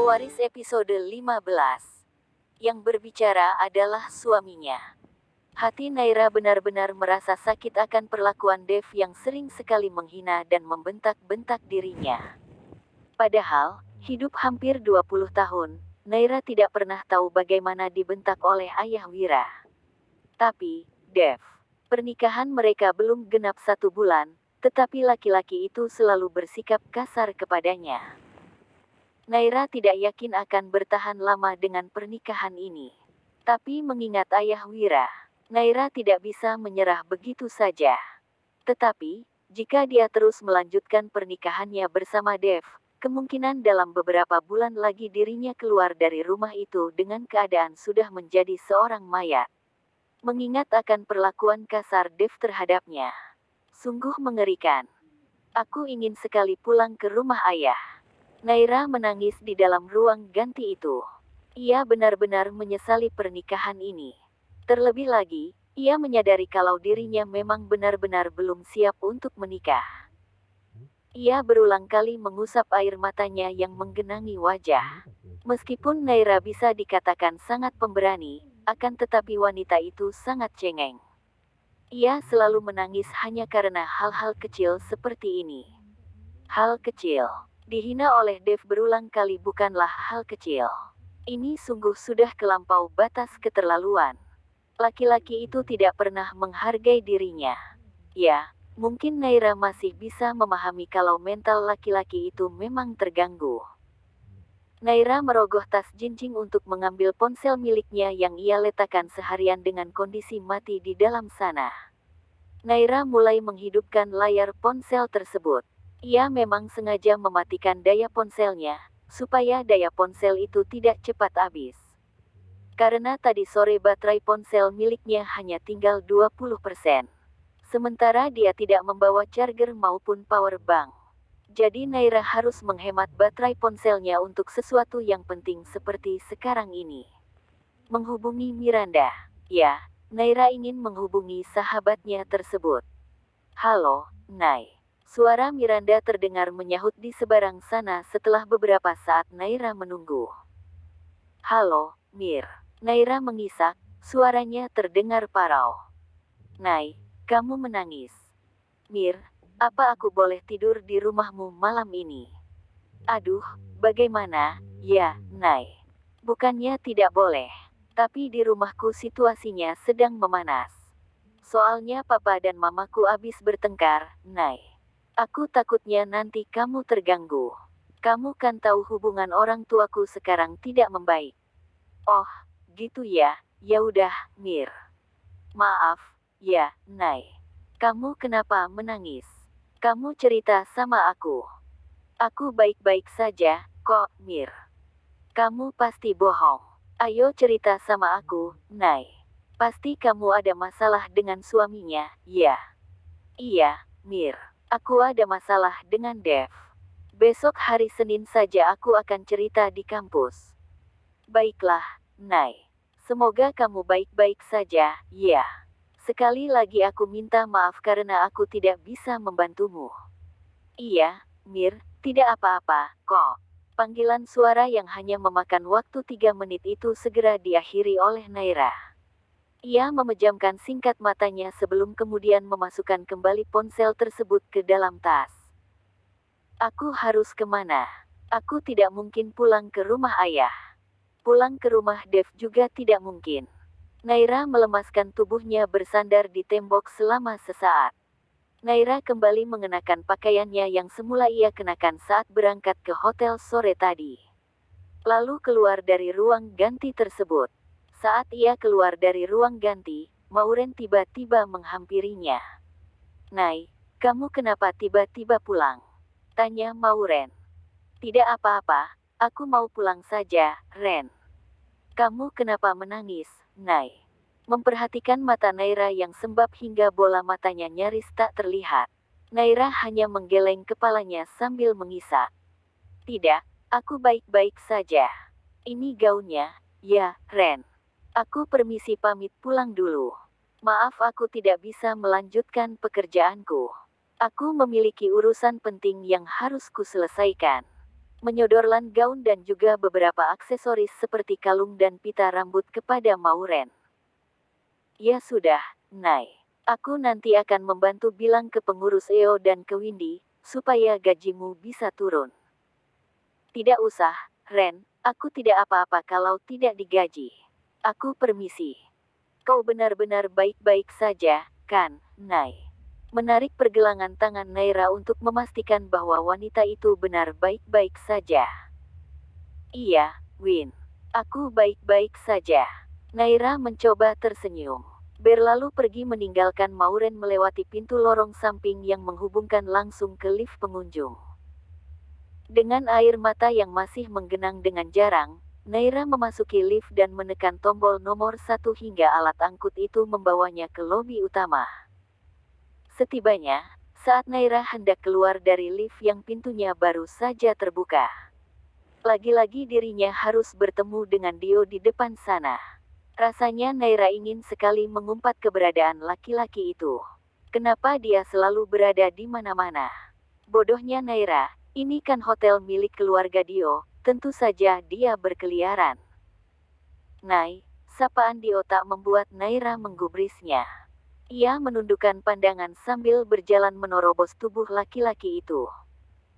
Pewaris episode 15. Yang berbicara adalah suaminya. Hati Naira benar-benar merasa sakit akan perlakuan Dev yang sering sekali menghina dan membentak-bentak dirinya. Padahal, hidup hampir 20 tahun, Naira tidak pernah tahu bagaimana dibentak oleh ayah Wira. Tapi, Dev, pernikahan mereka belum genap 1 bulan, tetapi laki-laki itu selalu bersikap kasar kepadanya. Naira tidak yakin akan bertahan lama dengan pernikahan ini. Tapi mengingat ayah Wira, Naira tidak bisa menyerah begitu saja. Tetapi, jika dia terus melanjutkan pernikahannya bersama Dev, kemungkinan dalam beberapa bulan lagi dirinya keluar dari rumah itu dengan keadaan sudah menjadi seorang mayat. Mengingat akan perlakuan kasar Dev terhadapnya. Sungguh mengerikan. Aku ingin sekali pulang ke rumah ayah. Naira menangis di dalam ruang ganti itu. Ia benar-benar menyesali pernikahan ini. Terlebih lagi, ia menyadari kalau dirinya memang benar-benar belum siap untuk menikah. Ia berulang kali mengusap air matanya yang menggenangi wajah. Meskipun Naira bisa dikatakan sangat pemberani, akan tetapi wanita itu sangat cengeng. Ia selalu menangis hanya karena hal-hal kecil seperti ini. Hal kecil. Dihina oleh Dev berulang kali bukanlah hal kecil. Ini sungguh sudah kelampau batas keterlaluan. Laki-laki itu tidak pernah menghargai dirinya. Ya, mungkin Naira masih bisa memahami kalau mental laki-laki itu memang terganggu. Naira merogoh tas jinjing untuk mengambil ponsel miliknya yang ia letakkan seharian dengan kondisi mati di dalam sana. Naira mulai menghidupkan layar ponsel tersebut. Ia memang sengaja mematikan daya ponselnya, supaya daya ponsel itu tidak cepat habis. Karena tadi sore baterai ponsel miliknya hanya tinggal 20%. Sementara dia tidak membawa charger maupun power bank. Jadi Naira harus menghemat baterai ponselnya untuk sesuatu yang penting seperti sekarang ini. Menghubungi Miranda. Ya, Naira ingin menghubungi sahabatnya tersebut. Halo, Nay. Suara Miranda terdengar menyahut di seberang sana setelah beberapa saat Naira menunggu. Halo, Mir. Naira mengisak, suaranya terdengar parau. Nay, kamu menangis. Mir, apa aku boleh tidur di rumahmu malam ini? Aduh, bagaimana, ya, Nay. Bukannya tidak boleh. Tapi di rumahku situasinya sedang memanas. Soalnya papa dan mamaku habis bertengkar, Nay. Aku takutnya nanti kamu terganggu. Kamu kan tahu hubungan orang tuaku sekarang tidak membaik. Oh, gitu ya, ya udah, Mir. Maaf, ya, Nay. Kamu kenapa menangis? Kamu cerita sama aku. Aku baik-baik saja, kok, Mir. Kamu pasti bohong. Ayo cerita sama aku, Nay. Pasti kamu ada masalah dengan suaminya, ya? Iya, Mir. Aku ada masalah dengan Dev. Besok hari Senin saja aku akan cerita di kampus. Baiklah, Nay. Semoga kamu baik-baik saja, ya. Sekali lagi aku minta maaf karena aku tidak bisa membantumu. Iya, Mir, tidak apa-apa, kok. Panggilan suara yang hanya memakan waktu 3 menit itu segera diakhiri oleh Naira. Ia memejamkan singkat matanya sebelum kemudian memasukkan kembali ponsel tersebut ke dalam tas. Aku harus kemana? Aku tidak mungkin pulang ke rumah ayah. Pulang ke rumah Dev juga tidak mungkin. Naira melemaskan tubuhnya bersandar di tembok selama sesaat. Naira kembali mengenakan pakaiannya yang semula ia kenakan saat berangkat ke hotel sore tadi. Lalu keluar dari ruang ganti tersebut. Saat ia keluar dari ruang ganti, Mauren tiba-tiba menghampirinya. Nay, kamu kenapa tiba-tiba pulang? Tanya Mauren. Tidak apa-apa, aku mau pulang saja, Ren. Kamu kenapa menangis, Nay? Memperhatikan mata Naira yang sembab hingga bola matanya nyaris tak terlihat. Naira hanya menggeleng kepalanya sambil mengisak. Tidak, aku baik-baik saja. Ini gaunnya, ya, Ren. Aku permisi pamit pulang dulu. Maaf aku tidak bisa melanjutkan pekerjaanku. Aku memiliki urusan penting yang harus kuselesaikan. menyodorkan gaun dan juga beberapa aksesoris seperti kalung dan pita rambut kepada Maureen. Ya sudah, Nay. Aku nanti akan membantu bilang ke pengurus EO dan ke Windy, supaya gajimu bisa turun. Tidak usah, Ren, aku tidak apa-apa kalau tidak digaji. Aku permisi. Kau benar-benar baik-baik saja, kan, Nay? Menarik pergelangan tangan Naira untuk memastikan bahwa wanita itu benar baik-baik saja. Iya, Win. Aku baik-baik saja. Naira mencoba tersenyum. Berlalu pergi meninggalkan Maureen melewati pintu lorong samping yang menghubungkan langsung ke lift pengunjung. Dengan air mata yang masih menggenang dengan jarang, Naira memasuki lift dan menekan tombol nomor 1 hingga alat angkut itu membawanya ke lobi utama. Setibanya, saat Naira hendak keluar dari lift yang pintunya baru saja terbuka. Lagi-lagi dirinya harus bertemu dengan Dio di depan sana. Rasanya Naira ingin sekali mengumpat keberadaan laki-laki itu. Kenapa dia selalu berada di mana-mana? Bodohnya Naira, ini kan hotel milik keluarga Dio, tentu saja dia berkeliaran. Nay, sapaan Dio tak membuat Naira menggubrisnya. Ia menundukkan pandangan sambil berjalan menerobos tubuh laki-laki itu.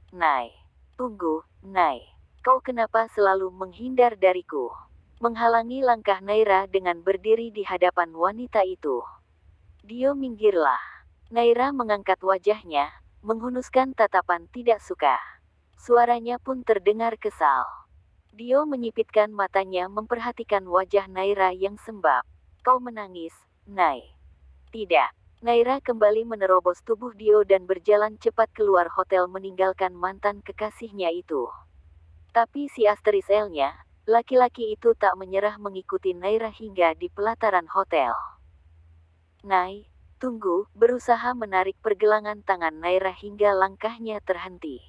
Nay, tunggu, Nay. Kau kenapa selalu menghindar dariku? Menghalangi langkah Naira dengan berdiri di hadapan wanita itu. Dio minggirlah. Naira mengangkat wajahnya, menghunuskan tatapan tidak suka. Suaranya pun terdengar kesal. Dio menyipitkan matanya memperhatikan wajah Naira yang sembab. Kau menangis, Nay. Tidak. Naira kembali menerobos tubuh Dio dan berjalan cepat keluar hotel meninggalkan mantan kekasihnya itu. Tapi si asteris L-nya, laki-laki itu tak menyerah mengikuti Naira hingga di pelataran hotel. Nay, tunggu, berusaha menarik pergelangan tangan Naira hingga langkahnya terhenti.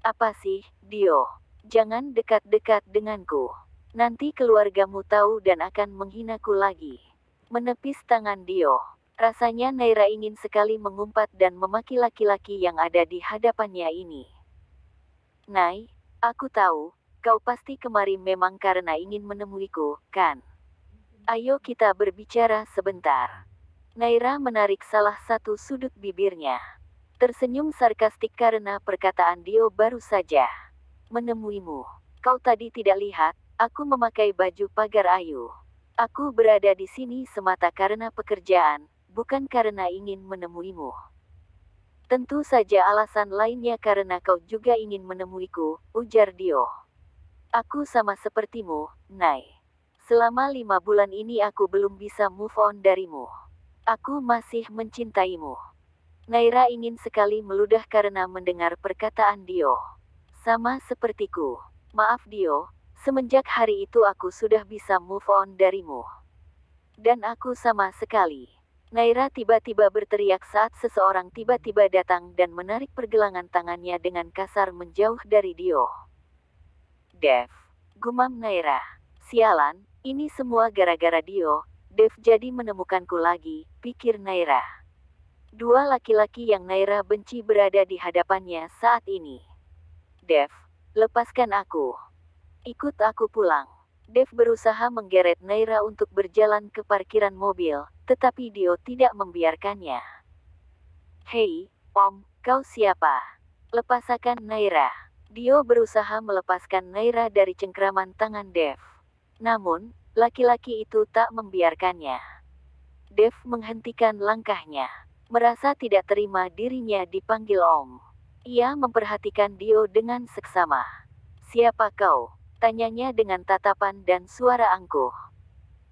Apa sih, Dio? Jangan dekat-dekat denganku. Nanti keluargamu tahu dan akan menghinaku lagi. Menepis tangan Dio. Rasanya Naira ingin sekali mengumpat dan memaki laki-laki yang ada di hadapannya ini. Nay, aku tahu, kau pasti kemari memang karena ingin menemuiku, kan? Ayo kita berbicara sebentar. Naira menarik salah satu sudut bibirnya. Tersenyum sarkastik karena perkataan Dio baru saja. Menemuimu. Kau tadi tidak lihat, aku memakai baju pagar ayu. Aku berada di sini semata karena pekerjaan, bukan karena ingin menemuimu. Tentu saja alasan lainnya karena kau juga ingin menemuiku, ujar Dio. Aku sama sepertimu, Nay. Selama 5 bulan ini aku belum bisa move on darimu. Aku masih mencintaimu. Naira ingin sekali meludah karena mendengar perkataan Dio. Sama sepertiku. Maaf Dio, semenjak hari itu aku sudah bisa move on darimu. Dan aku sama sekali. Naira tiba-tiba berteriak saat seseorang tiba-tiba datang dan menarik pergelangan tangannya dengan kasar menjauh dari Dio. Dev. Gumam Naira. Sialan, ini semua gara-gara Dio. Dev jadi menemukanku lagi, pikir Naira. Dua laki-laki yang Naira benci berada di hadapannya saat ini. Dev, lepaskan aku. Ikut aku pulang. Dev berusaha menggeret Naira untuk berjalan ke parkiran mobil, tetapi Dio tidak membiarkannya. Hei, Om, kau siapa? Lepaskan Naira. Dio berusaha melepaskan Naira dari cengkraman tangan Dev. Namun, laki-laki itu tak membiarkannya. Dev menghentikan langkahnya. Merasa tidak terima dirinya dipanggil Om. Ia memperhatikan Dio dengan seksama. Siapa kau? Tanyanya dengan tatapan dan suara angkuh.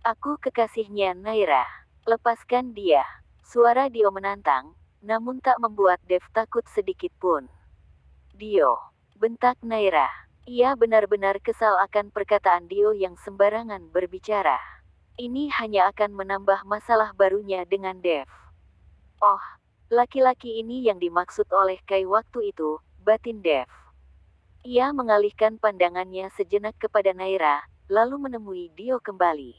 Aku kekasihnya Naira. Lepaskan dia. Suara Dio menantang, namun tak membuat Dev takut sedikit pun. Dio, bentak Naira. Ia benar-benar kesal akan perkataan Dio yang sembarangan berbicara. Ini hanya akan menambah masalah barunya dengan Dev. Oh, laki-laki ini yang dimaksud oleh Kai waktu itu, batin Dev. Ia mengalihkan pandangannya sejenak kepada Naira, lalu menemui Dio kembali.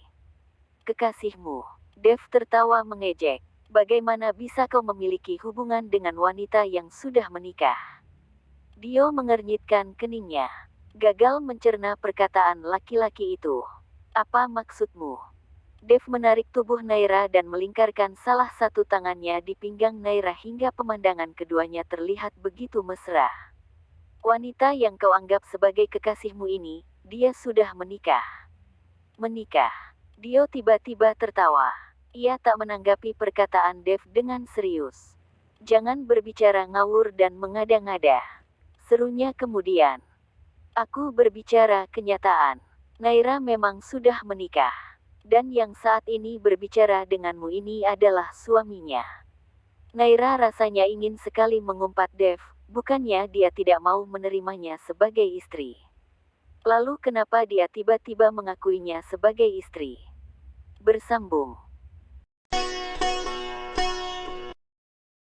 Kekasihmu. Dev tertawa mengejek. Bagaimana bisa kau memiliki hubungan dengan wanita yang sudah menikah? Dio mengernyitkan keningnya. Gagal mencerna perkataan laki-laki itu. Apa maksudmu? Dev menarik tubuh Naira dan melingkarkan salah satu tangannya di pinggang Naira hingga pemandangan keduanya terlihat begitu mesra. Wanita yang kau anggap sebagai kekasihmu ini, dia sudah menikah. Menikah. Dio tiba-tiba tertawa. Ia tak menanggapi perkataan Dev dengan serius. Jangan berbicara ngawur dan mengada-ngada. Serunya kemudian. Aku berbicara kenyataan. Naira memang sudah menikah. Dan yang saat ini berbicara denganmu ini adalah suaminya. Naira rasanya ingin sekali mengumpat Dev, bukannya dia tidak mau menerimanya sebagai istri. Lalu kenapa dia tiba-tiba mengakuinya sebagai istri? Bersambung.